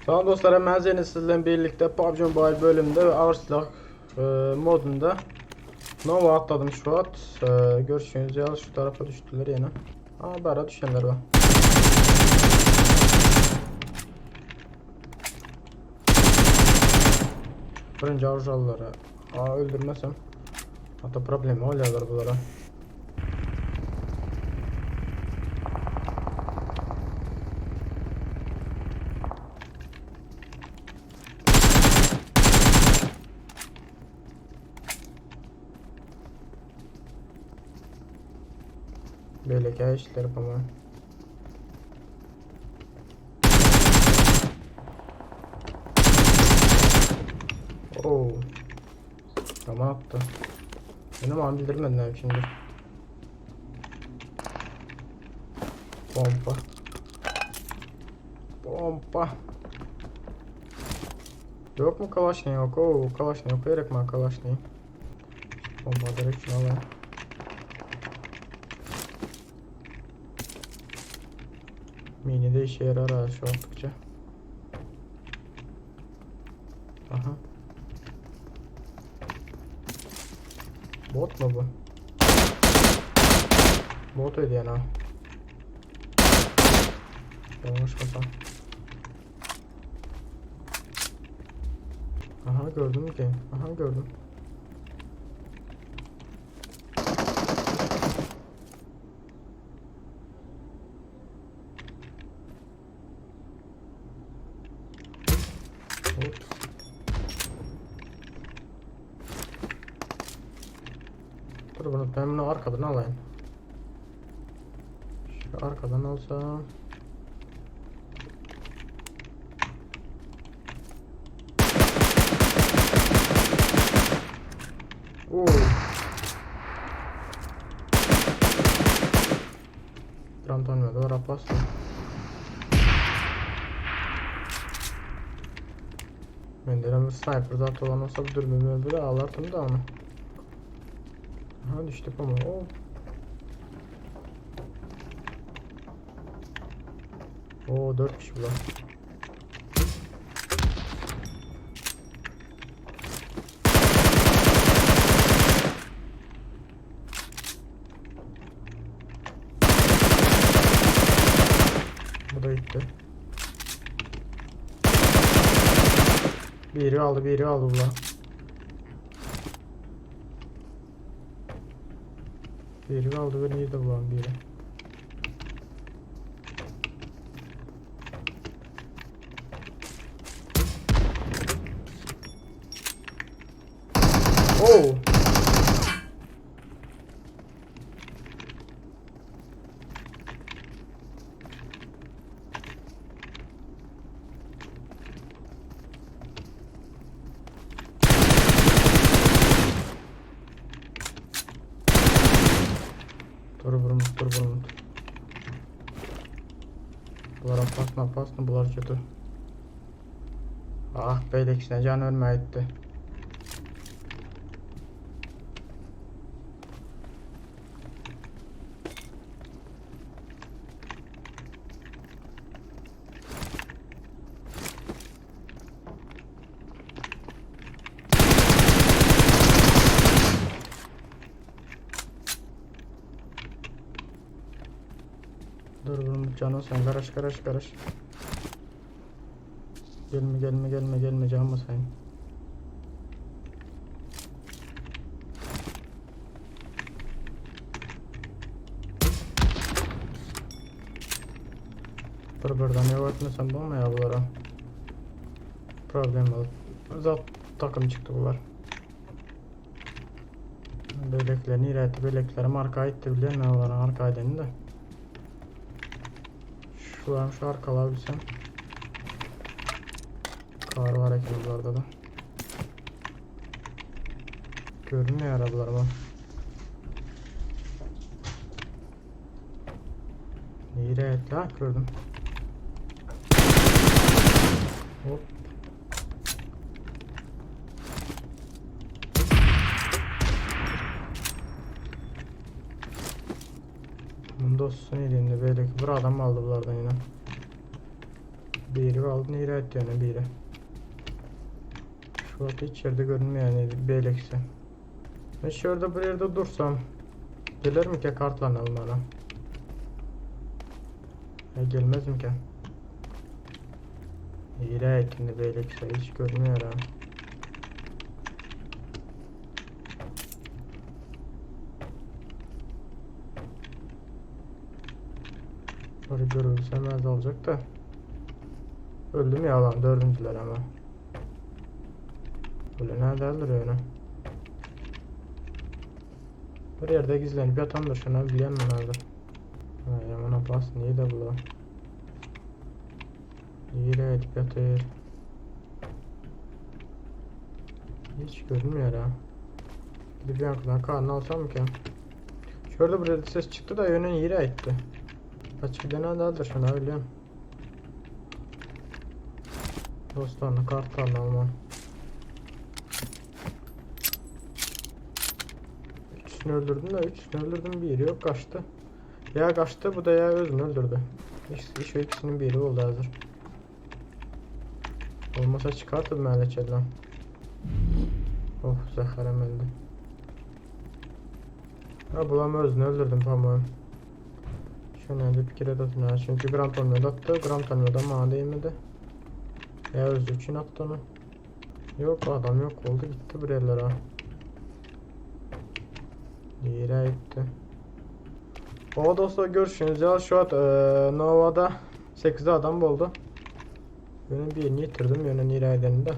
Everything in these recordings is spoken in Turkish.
Tamam dostlar, hemen yeni sizlerle birlikte PUBG Mobile bölümünde ve ağır silah modunda Nova atladım şu an. Görüşünüz ya, şu tarafa düştüler yine. Aa, bara düşenler var. Fırınca avcıları. Aa, öldürmesem. Hatta problemi oluyorlar bunlara. Böyle ki işler yapamam. Oo. Tamam attı. Benim an bildirmediler şimdi. Pompa. Pompa. Yok mu Kalaşni yok? Oo, Kalaşni yok. Gerek mi Kalaşni? Pompa direkt şunu alayım. Mini de işe yarar ha şu attıkça. Aha. Bot mu bu? Bot ödeyen ha. Yanlış mı? Aha, gördüm ki. Aha, gördüm. Hop. Dur, ben bunu arkadan alayım. Şu arkadan alsam. Oo. Antonio da rapaz. Ben de bir sniper zaten olan olsa bir dürbün böyle ağlardım da onu. Aha, düştük ama. Oo. Oo, 4 kişi bu lan. Bu da gitti. Biri aldı bu lan. Biri aldı, beni yedi bu lan biri. Oo. Dur vurun. Bunlara pasma bunlar kötü. Ah, beylek içine can ölme etti. Dur vurun canım, sen karış. Gelme canım sen. Dur, buradan yavaş etmesem bu mu ya bunlara? Problem var. Zat takım çıktı bunlar. Belekler nirayeti, belekleri marka etti biliyor musun onlara, marka edeni de. Şu arka alabilsem. Kar var ekranlarda da. Görünmüyor arabalar ama. Nirayet ha, gördüm. Hop. Bunun dostu neydi böyle, bir adam aldı bunlardan yine. Biri kaldı nehire etti yani biri. Şu an hiç yerde görünmüyor yani belekse. Ben şurada bir yerde dursam gelir mi ki kartla almana? Gelmez mi ki? Nehire ettiğinde belekse hiç görünmüyor ha. Orada görülsem az olacak da. Öldüm ya lan dördüncüler ama. Böyle nerede öldürüyor onu? Bir yerde gizlenip yatandır şuna bir yanına nerede? Ay aman bas niye de bu? Niye de edip yatır? Hiç görünmüyor ha. Gidip yankıdan karnını alsam mı ki? Şurada bir ses çıktı da yönün yere aitti. Açık denen değildir şuna biliyorum. Dostlarını kartlarını alman. Üçünü öldürdüm de üçünü öldürdüm biri yok kaçtı. Ya kaçtı bu da ya özünü öldürdü. Şu ikisinin biri oldu hazır. Olmasa çıkartırdım öyle çellen. Oh Zaharem öldü. Ha bulam özünü öldürdüm tamam. Şuna bir kere datın ha çünkü Grant olmuyordu attı. Grant olmuyordu ama bana değmedi. Ya özü için attı onu. Yok adam yok oldu gitti bir yerlere ha. Yere gitti. O dostlar görüşürüz ya şu an Nova'da 8 adam oldu. Benim birini yitirdim yönün ileriden de.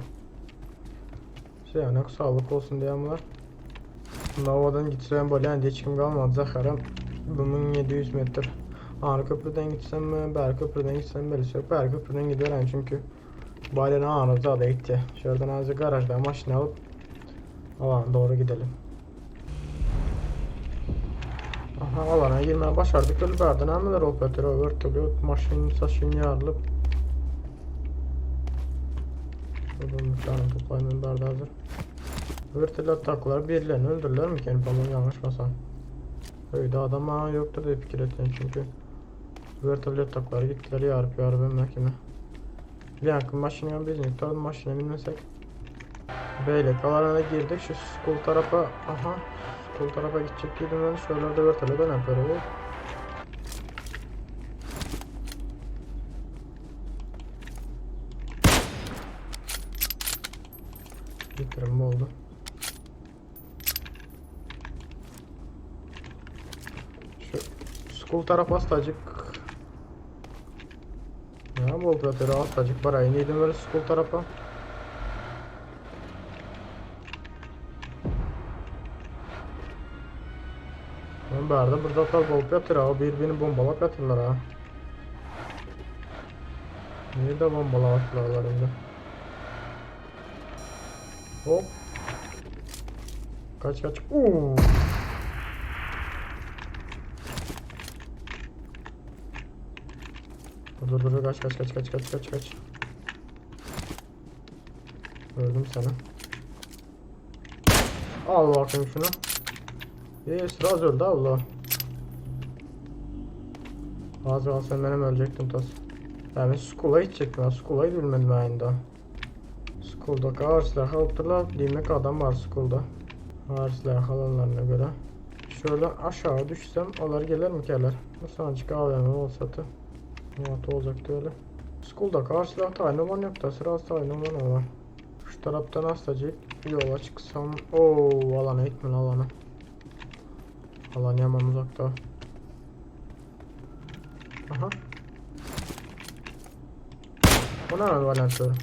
Yok sağlık olsun diye ama Nova'dan gitsem böyle yani hiç kim kalmadı Zaharem. Bunun 700 metre. Ağrı köprüden gitsem mi? Ber köprüden gitsem belirsi yok. Ber köprüden giderim çünkü Bayren ağrıza da gitti. Şuradan azıcık garajda maşını alıp alana doğru gidelim. Aha alana girmeye başardık. Ölberden hemen operatör overtuluyor. Maşının saçını yarılıp buradan bir tane toplayın barda hazır. Overtiller taklar birilerini öldürürler mi kendi falan yanlışmasam. Öyle adama yoktur diye fikir ettim çünkü Overtiller takları gittiler yarıp mahkeme. Yankın maşını biz miktarda maşına binmesek. Beylek alanına girdik şu school tarafa. Aha school tarafa gidecek dedim ben şöyle de Overtiller dönem böyle. Bitirim oldu. Şu school taraf hastacık. Ya bu operatörü hastacık parayı neydim böyle school tarafa. Ben barda burada tal bolup yatır ha birbirini bombalap yatırlar ha. Niye de bombalap yatırlar şimdi. Hop. Kaç. Dur kaç. Gördüm seni. Al bakayım şunu. Sıraz öldü Allah. Az kalsın benim ölecektim tas. Yani school'a gidecektim. School'a bilmedim aynı. School'da ağır silah aldılar. Demek adam var school'da. Ağır silah alanlarına göre. Şöyle aşağı düşsem onlar gelir mi keler? Bu sancık AVM olsatı. Muhatı olacaktı öyle. School'da ağır silah aynı olan yok da sırası aynı olan var. Şu taraftan hastacık yola çıksam. Ooo alana gitme alana. Alan yaman uzakta. Aha. O ne lan valentör?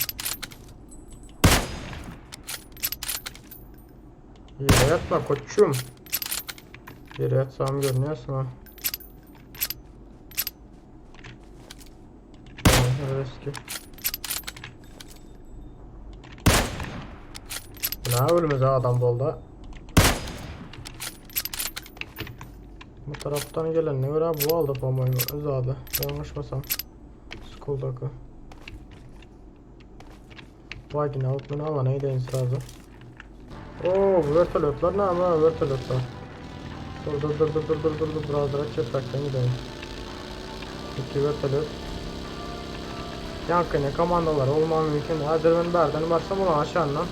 Yere yatma koçum. Yere yatsam görünüyorsun ha. Eski. Ne ölümüz adam bolda. Bu taraftan gelen ne göre bu aldı bombayı uzadı. Yanlışmasam. School'daki. Vay ne alıp beni ama neydi en sırası. Ooo bu vertolotlar ne ama vertolotlar. Dur biraz daha çektaktan gidelim. İki vertolot. yankı komandalar olma mümkün. Hazır menberden varsa bunu aşağıdan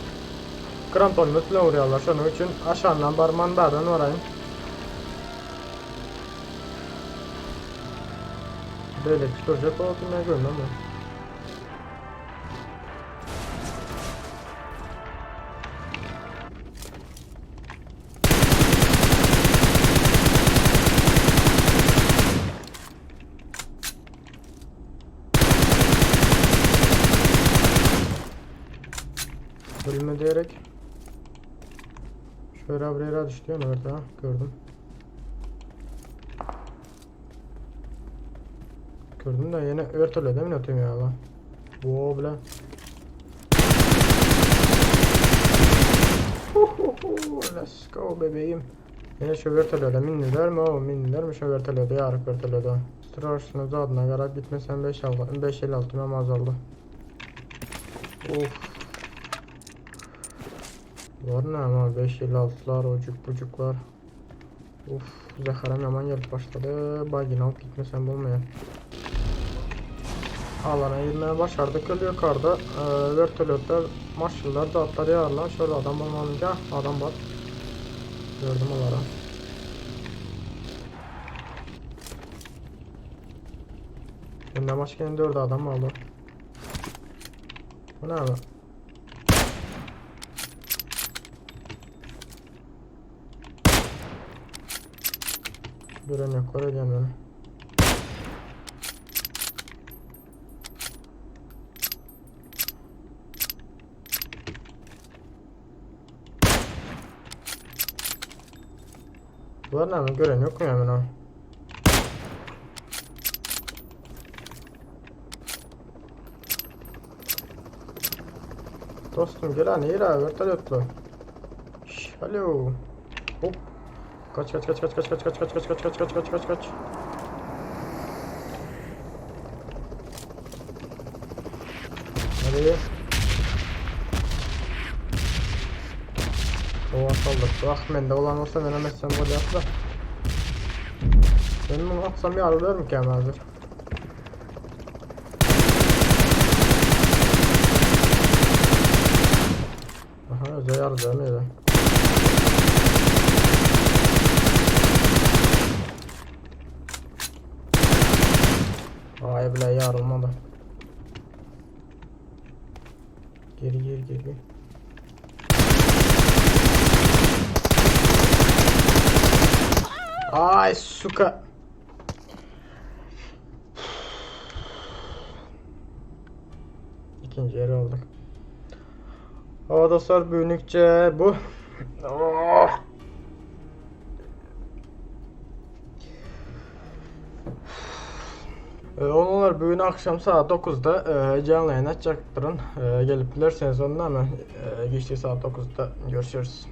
krampon üstüne vuruyorlar. Şunun için aşağıdan barman berden varayım. Böyle çıkacak olsun ne görmem ben. Bölümü diyerek şöyle bir yere düştü ya, evet ha, gördüm. Gördüm de yine örtülü değil mi atıyorum ya lan. Wow bile. Let's go bebeğim. Yine şu örtülüde minniler mi o minniler mi şu örtülüde yarık örtülüde. Strarsınız adına kadar bitmesen 5.56 mem azaldı. Of. Var ne ama 5.56'lar ocuk bucuklar. Uf, zəxərəm yaman gelip başladı. Bagini alıp gitmesem olmayan. Alana girmeye başardık. Yukarıda vertolyotlar, maşınlar, dağıtlar yarlar. Şöyle adam olmayınca adam var. Gördüm onlara. Şimdi başka 4 adam aldı. Bu ne abi? Gören yok, oraya gelmem. Var ne mi? Gören yok mu hemen o? Dostum gel hani yürü abi, vertolyotlu. Şşş, alo. Hop. Kaç. Hadi. O asaldık. Bak bende olan olsa ben emezsem gol yapsa. Benim bunu atsam yarılır mı ki hemen hazır? Aha özel yarılır mıydı? Ay bile yarılmadı. Geri. Ay suka. İkinci yeri aldık. Hava dostlar büyünükçe bu. Oh. Onlar bugün akşam saat 9'da canlı yayın açacaktırın. Gelip dilerseniz onunla hemen geçtiği saat 9'da görüşürüz.